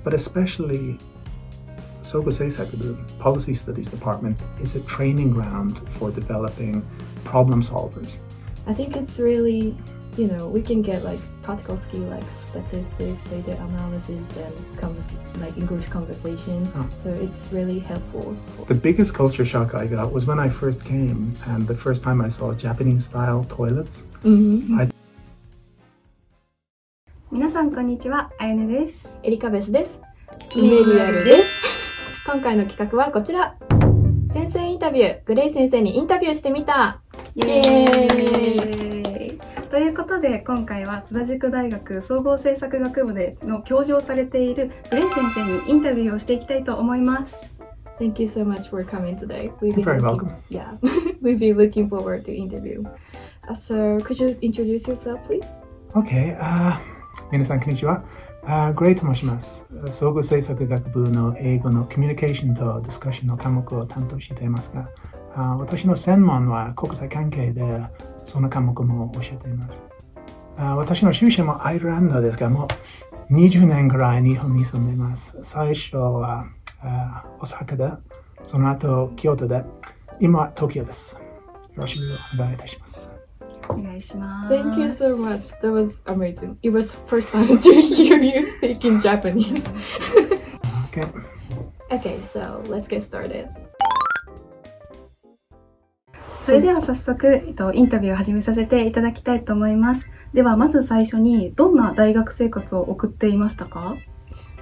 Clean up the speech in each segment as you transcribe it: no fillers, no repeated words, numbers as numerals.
but especially 総合政策部 Policy Studies Department is a training ground for developing problem solvers. I think it's really, we can get like practical skill like statistics, data analysis, and like English conversation. So it's really helpful. The biggest culture shock I got was when I first came, and the first time I saw Japanese-style toilets. 皆さんこんにちは、あやねです。エリカベスです。イメリアルです。今回の企画はこちら。先生インタビュー、グレイ先生にインタビューしてみた。イエーイということで、今回は津田塾大学総合政策学部での教授をされているグレイ先生にインタビューをしていきたいと思います。Thank you so much for coming today. You're very welcome. Yeah, we've been looking forward to interview. So, could you introduce yourself, please? Okay. 皆さんこんにちは。Gray と申します。総合政策学部の英語のコミュニケーションとディスカッションの科目を担当していますが、私の専門は国際関係で、その科目も教えています。私の出身もアイルランドですが、もう20年ぐらい日本に住んでいます。最初は大阪で、その後京都で、今は東京です。よろしくお願いいたします。お願いします。Thank you so much. That was amazing. It was first time to hear you speak in Japanese. Okay. Okay, so let's get started. それでは早速、インタビューを始めさせていただきたいと思います。ではまず最初にどんな大学生活を送っていましたか？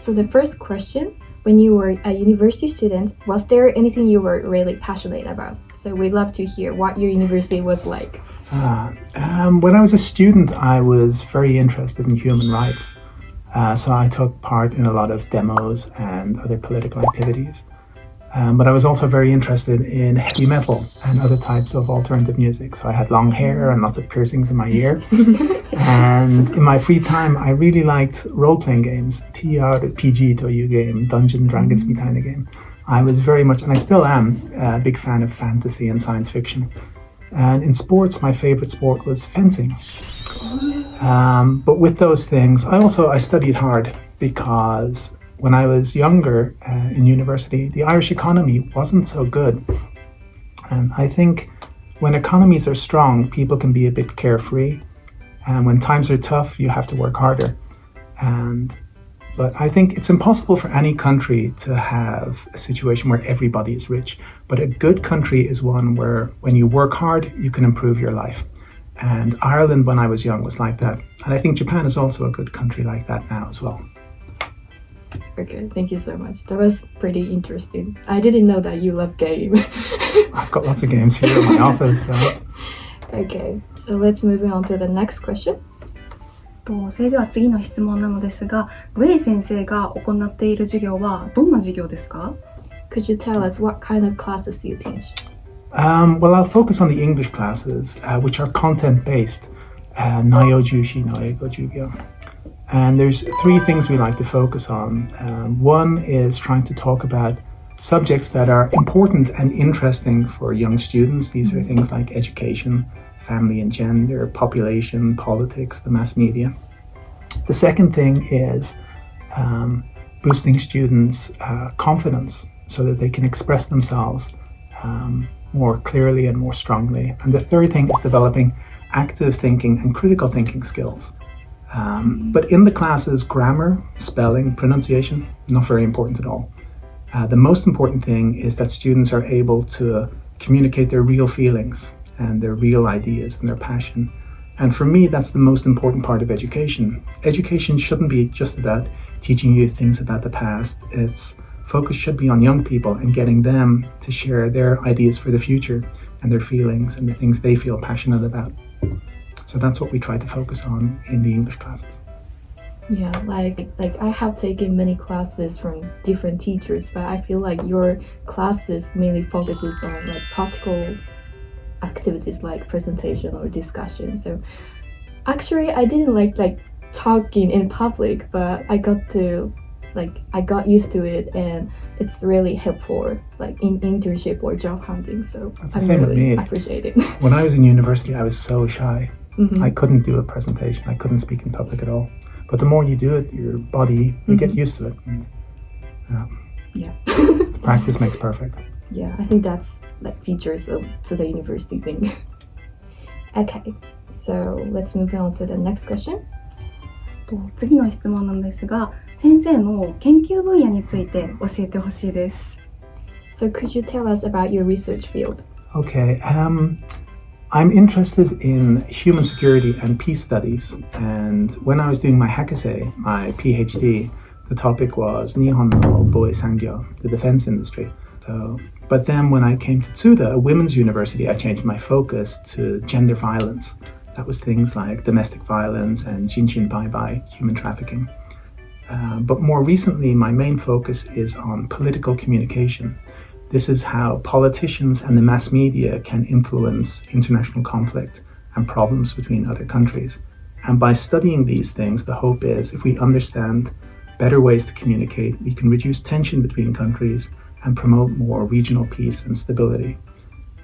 So the first question, when you were a university student, was there anything you were really passionate about? So we'd love to hear what your university was like. When I was a student, I was very interested in human rights. So I took part in a lot of demos and other political activities. But I was also very interested in heavy metal and other types of alternative music. So I had long hair and lots of piercings in my ear. And in my free time, I really liked role-playing games. TRPG というゲーム、Dungeons & Dragons みたいなゲーム。I was very much, and I still am, a big fan of fantasy and science fiction. And in sports, my favorite sport was fencing. But with those things, I studied hard because when I was younger in university, the Irish economy wasn't so good. And I think when economies are strong, people can be a bit carefree. And when times are tough, you have to work harder. But I think it's impossible for any country to have a situation where everybody is rich. But a good country is one where when you work hard, you can improve your life. And Ireland, when I was young, was like that. And I think Japan is also a good country like that now as well. Okay, thank you so much. That was pretty interesting. I didn't know that you love games. I've got lots of games here in my office. Okay, so let's move on to the next question. それでは次の質問なのですが、グレイ先生が行っている授業はどんな授業ですか？ Could you tell us what kind of classes you teach? Well, I'll focus on the English classes, which are content-based. 内容重視の英語授業. And there's three things we like to focus on. One is trying to talk about subjects that are important and interesting for young students. These are things like education, family and gender, population, politics, the mass media. The second thing is boosting students' confidence so that they can express themselves more clearly and more strongly. And the third thing is developing active thinking and critical thinking skills. But in the classes, grammar, spelling, pronunciation, not very important at all. The most important thing is that students are able to communicate their real feelings and their real ideas and their passion. And for me, that's the most important part of education. Education shouldn't be just about teaching you things about the past. Its focus should be on young people and getting them to share their ideas for the future and their feelings and the things they feel passionate about. So that's what we try to focus on in the English classes. Yeah, like I have taken many classes from different teachers, but I feel like your classes mainly focuses on like practical activities like presentation or discussion. So actually I didn't like talking in public, but I got used to it, and it's really helpful like in internship or job hunting. So that's the I same with really me. appreciate it. When I was in university, I was so shy. Mm-hmm. I couldn't do a presentation. I couldn't speak in public at all. But the more you do it, your body, you get used to it. And, Yeah. practice makes perfect. Yeah, I think that's like features of to the university thing. Okay, so let's move on to the next question. 次の質問なんですが、先生の研究分野について教えてほしいです。So could you tell us about your research field? Okay, I'm interested in human security and peace studies. And when I was doing my hakasei, my PhD, the topic was Nihon no Boei Sangyo, the defense industry. But then when I came to Tsuda, a women's university, I changed my focus to gender violence. That was things like domestic violence and jinshin baibai, human trafficking. But more recently, my main focus is on political communication. This is how politicians and the mass media can influence international conflict and problems between other countries. And by studying these things, the hope is if we understand better ways to communicate, we can reduce tension between countries and promote more regional peace and stability.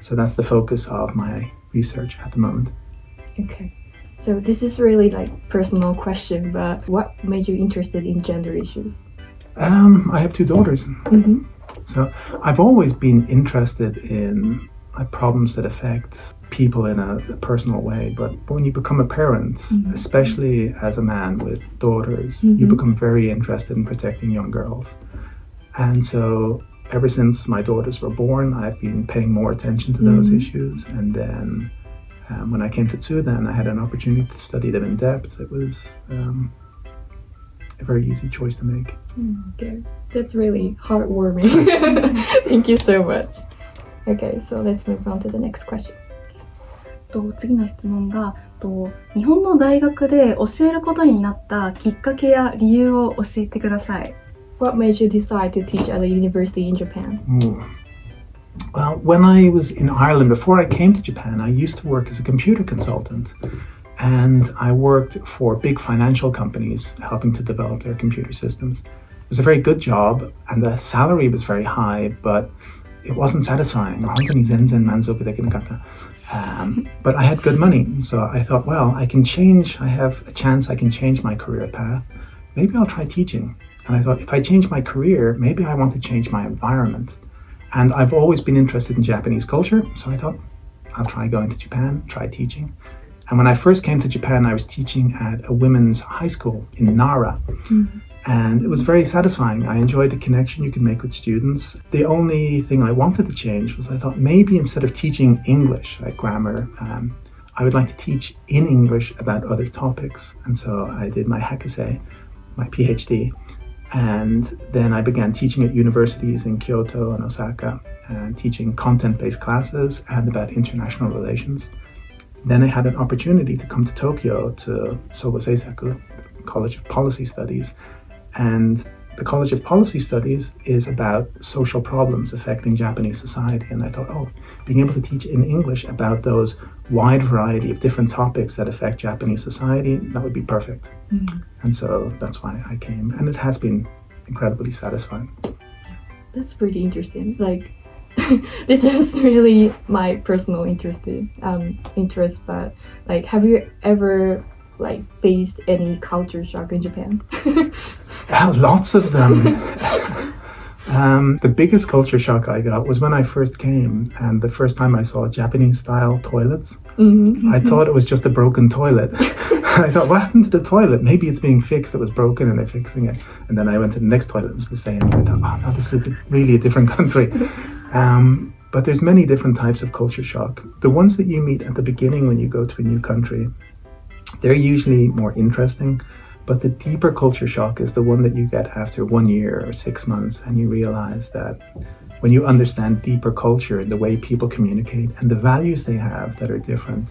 So that's the focus of my research at the moment. Okay. So this is really like personal question, but what made you interested in gender issues? I have two daughters. Mm-hmm. So I've always been interested in problems that affect people in a personal way. But when you become a parent, especially as a man with daughters, you become very interested in protecting young girls. And so ever since my daughters were born, I've been paying more attention to those issues. And then when I came to Tsuda and I had an opportunity to study them in depth, it was a very easy choice to make. Okay, that's really heartwarming. Thank you so much. Okay, so let's move on to the next question. 次の質問が、日本の大学で教えることになったきっかけや理由を教えてください。What made you decide to teach at a university in Japan? Well, when I was in Ireland, before I came to Japan, I used to work as a computer consultant. And I worked for big financial companies helping to develop their computer systems. It was a very good job and the salary was very high, but it wasn't satisfying. But I had good money. So I thought, well, I have a chance I can change my career path. Maybe I'll try teaching. And I thought, if I change my career, maybe I want to change my environment. And I've always been interested in Japanese culture. So I thought, I'll try going to Japan, try teaching. And when I first came to Japan, I was teaching at a women's high school in Nara. And it was very satisfying. I enjoyed the connection you could make with students. The only thing I wanted to change was I thought maybe instead of teaching English, like grammar, I would like to teach in English about other topics. And so I did my hakasei, my PhD. And then I began teaching at universities in Kyoto and Osaka, and teaching content-based classes and about international relations. Then I had an opportunity to come to Tokyo to Sogo Seisaku, College of Policy Studies. And the College of Policy Studies is about social problems affecting Japanese society. And I thought, being able to teach in English about those wide variety of different topics that affect Japanese society, that would be perfect. And so that's why I came. And it has been incredibly satisfying. That's pretty interesting. Like, this is really my personal interest, but like, have you ever like faced any culture shock in Japan? Lots of them. The biggest culture shock I got was when I first came, and the first time I saw Japanese-style toilets. I thought it was just a broken toilet. I thought, what happened to the toilet? Maybe it's being fixed, it was broken and they're fixing it. And then I went to the next toilet, it was the same. I thought, no, this is really a different country. But there's many different types of culture shock. The ones that you meet at the beginning when you go to a new country, they're usually more interesting. But the deeper culture shock is the one that you get after 1 year or 6 months, and you realize that when you understand deeper culture, the way people communicate and the values they have that are different.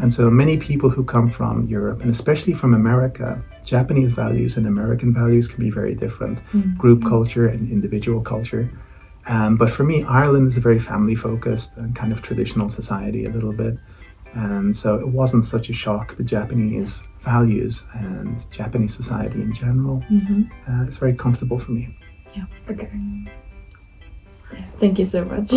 And so many people who come from Europe, and especially from America, Japanese values and American values can be very different. Group culture and individual culture. But for me, Ireland is a very family-focused and kind of traditional society a little bit. And so it wasn't such a shock. The Japanese values and Japanese society in general, it's very comfortable for me. Yeah. Okay. Thank you so much.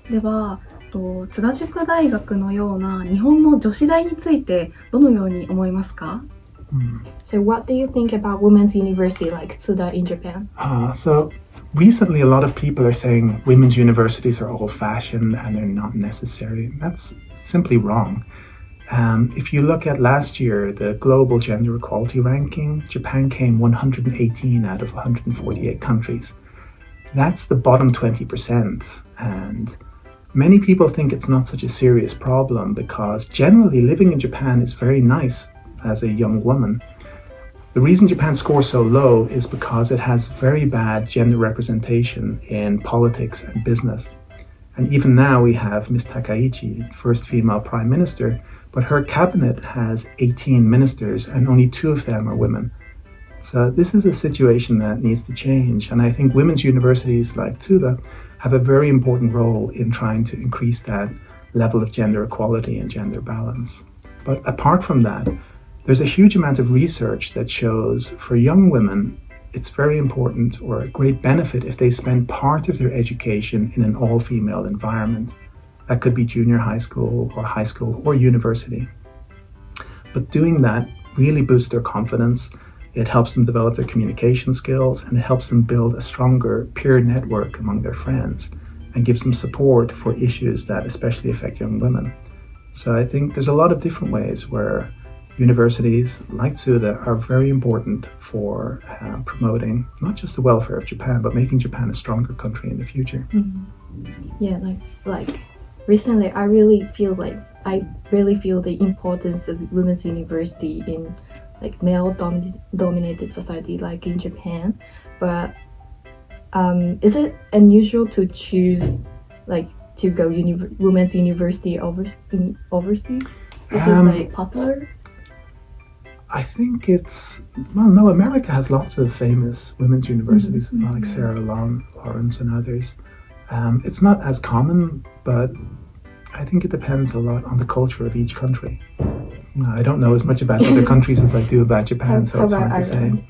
では、津田塾大学のような日本の女子大についてどのように思いますか？ So what do you think about women's university like Tsuda in Japan? So recently a lot of people are saying women's universities are old-fashioned and they're not necessary. That's simply wrong. If you look at last year, the global gender equality ranking, Japan came 118 out of 148 countries. That's the bottom 20%. And many people think it's not such a serious problem because generally living in Japan is very nice as a young woman. The reason Japan scores so low is because it has very bad gender representation in politics and business. And even now we have Ms. Takaichi, first female prime minister, but her cabinet has 18 ministers and only 2 of them are women. So this is a situation that needs to change. And I think women's universities like Tsuda have a very important role in trying to increase that level of gender equality and gender balance. But apart from that, there's a huge amount of research that shows for young women, it's very important or a great benefit if they spend part of their education in an all-female environment. That could be junior high school or university. But doing that really boosts their confidence. It helps them develop their communication skills and it helps them build a stronger peer network among their friends and gives them support for issues that especially affect young women. So I think there's a lot of different ways where universities like Tsuda are very important for promoting not just the welfare of Japan, but making Japan a stronger country in the future. Yeah, like recently I really feel the importance of women's university in like male dominated society like in Japan. But is it unusual to choose like to go women's university overseas? Is it like popular? I think no, America has lots of famous women's universities like Sarah Lawrence and others. It's not as common, but I think it depends a lot on the culture of each country. I don't know as much about other countries as I do about Japan, so it's hard to say.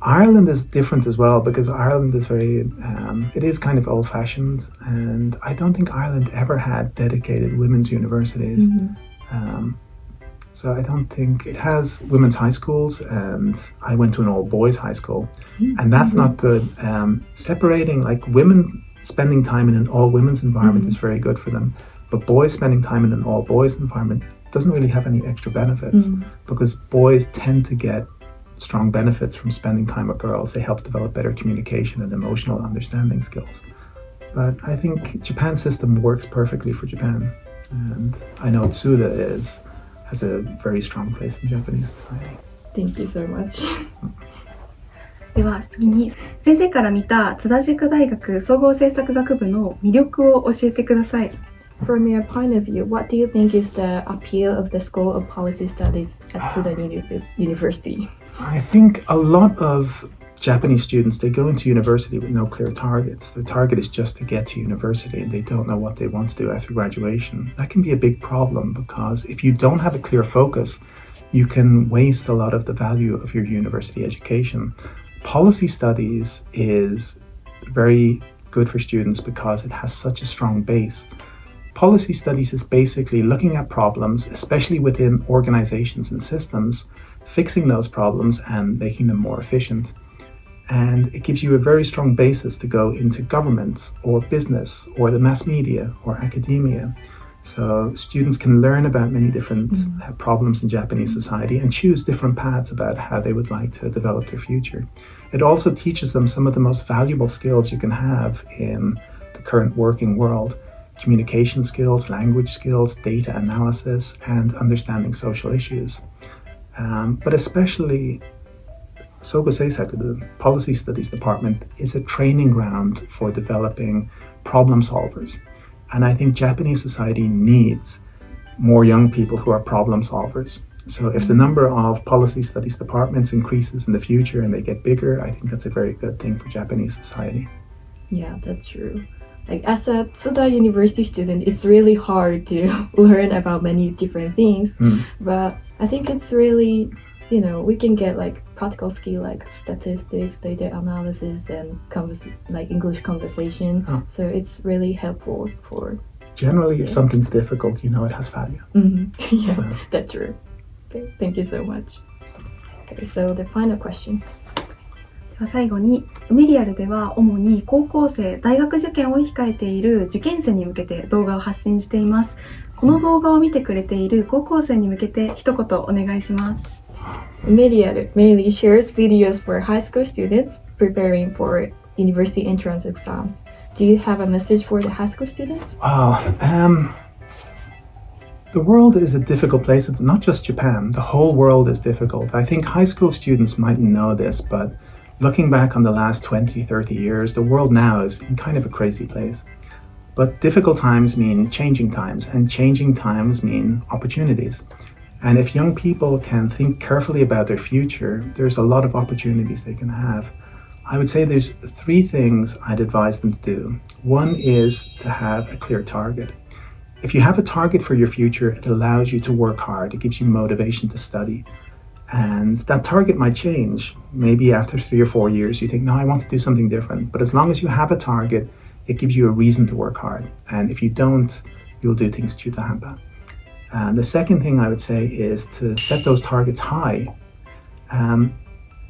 Ireland is different as well because Ireland is it is kind of old-fashioned, and I don't think Ireland ever had dedicated women's universities. So I don't think it has women's high schools, and I went to an all-boys high school, and that's not good. Separating like women spending time in an all-women's environment is very good for them, but boys spending time in an all-boys environment doesn't really have any extra benefits because boys tend to get strong benefits from spending time with girls. They help develop better communication and emotional understanding skills. But I think Japan's system works perfectly for Japan, and I know Tsuda has a very strong place in Japanese society. Thank you so much. では次に先生から見た津田塾大学総合政策学部の魅力を教えてください。From your point of view, what do you think is the appeal of the School of Policy Studies at Tsuda University? I think a lot of Japanese students, they go into university with no clear targets. Their target is just to get to university and they don't know what they want to do after graduation. That can be a big problem because if you don't have a clear focus, you can waste a lot of the value of your university education. Policy studies is very good for students because it has such a strong base. Policy studies is basically looking at problems, especially within organizations and systems, fixing those problems and making them more efficient. And it gives you a very strong basis to go into government or business or the mass media or academia. So students can learn about many different problems in Japanese society and choose different paths about how they would like to develop their future. It also teaches them some of the most valuable skills you can have in the current working world: communication skills, language skills, data analysis, and understanding social issues. But especially Sogo Seisaku, the Policy Studies Department, is a training ground for developing problem solvers. And I think Japanese society needs more young people who are problem solvers. So if the number of policy studies departments increases in the future and they get bigger, I think that's a very good thing for Japanese society. Yeah, that's true. Like as a Tsuda University student, it's really hard to learn about many different things. But I think it's really, we can get like practical skill like statistics, data analysis, and like English conversation. So it's really helpful for. Generally, if something's difficult, it has value. Yeah, So. That's true. Okay, thank you so much. Okay, so the final question. では最後に、メリアルでは主に高校生、大学受験を控えている受験生に向けて動画を発信しています。この動画を見てくれている高校生に向けて一言お願いします。Medial mainly shares videos for high school students preparing for university entrance exams. Do you have a message for the high school students? The world is a difficult place. It's not just Japan. The whole world is difficult. I think high school students mightn't know this, but looking back on the last 20, 30 years, the world now is in kind of a crazy place. But difficult times mean changing times, and changing times mean opportunities. And if young people can think carefully about their future, there's a lot of opportunities they can have. I would say there's 3 things I'd advise them to do. One is to have a clear target. If you have a target for your future, it allows you to work hard. It gives you motivation to study. And that target might change. Maybe after 3 or 4 years, you think, no, I want to do something different. But as long as you have a target, it gives you a reason to work hard. And if you don't, you'll do things chutahamba. And the second thing I would say is to set those targets high.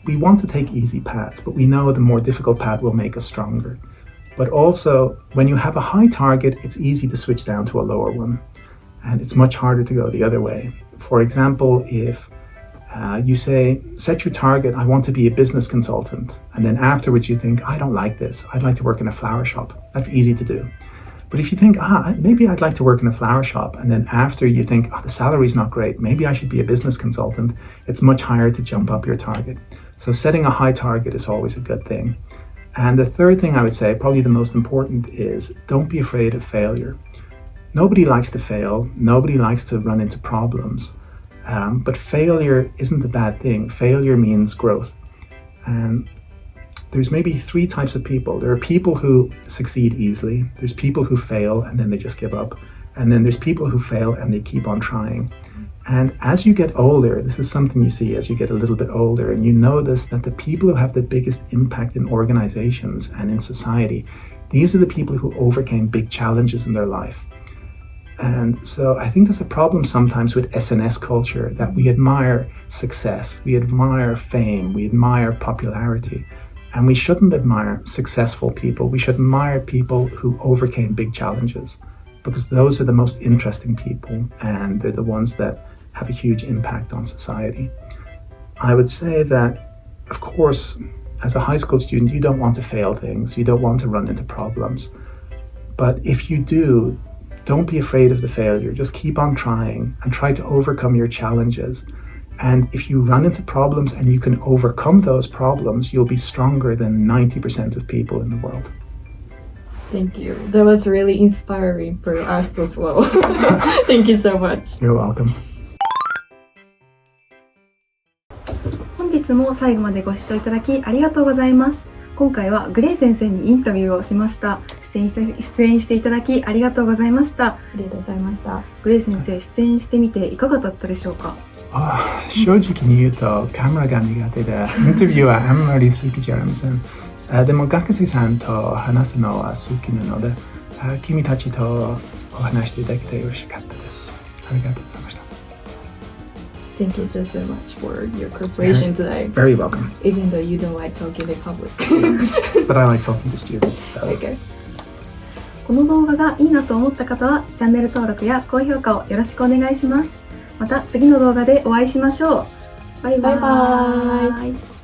We want to take easy paths, but we know the more difficult path will make us stronger. But also, when you have a high target, it's easy to switch down to a lower one. And it's much harder to go the other way. For example, if you say, set your target, I want to be a business consultant. And then afterwards you think, I don't like this. I'd like to work in a flower shop. That's easy to do. But if you think, maybe I'd like to work in a flower shop, and then after you think, the salary's not great, maybe I should be a business consultant, it's much higher to jump up your target. So setting a high target is always a good thing. And the third thing I would say, probably the most important, is don't be afraid of failure. Nobody likes to fail. Nobody likes to run into problems. But failure isn't a bad thing. Failure means growth. And there's maybe 3 types of people. There are people who succeed easily. There's people who fail and then they just give up. And then there's people who fail and they keep on trying. And as you get older, this is something you see as you get a little bit older, and you notice that the people who have the biggest impact in organizations and in society, these are the people who overcame big challenges in their life. And so I think there's a problem sometimes with SNS culture, that we admire success, we admire fame, we admire popularity. And we shouldn't admire successful people. We should admire people who overcame big challenges, because those are the most interesting people, and they're the ones that have a huge impact on society. I would say that, of course, as a high school student, you don't want to fail things. You don't want to run into problems. But if you do, don't be afraid of the failure. Just keep on trying and try to overcome your challenges. And if you run into problems and you can overcome those problems, you'll be stronger than 90% of people in the world. Thank you. That was really inspiring for us as well. Thank you so much. You're welcome. 本日も最後までご視聴いただきありがとうございます。今回はグレイ先生にインタビューをしました。出演していただきありがとうございました。ありがとうございました。グレイ先生、出演してみていかがだったでしょうか？正直に言うとカメラが苦手で、インタビューはあんまり好きじゃありません。でも学生さんと話すのは好きなので、君たちとお話してできて嬉しかったです。ありがとうございました。Thank you so much for your cooperation today. Very welcome. Even though you don't like talking in public. But I like talking to students. So. Okay. この動画がいいなと思った方はチャンネル登録や高評価をよろしくお願いします。また次の動画でお会いしましょう。バイバイ。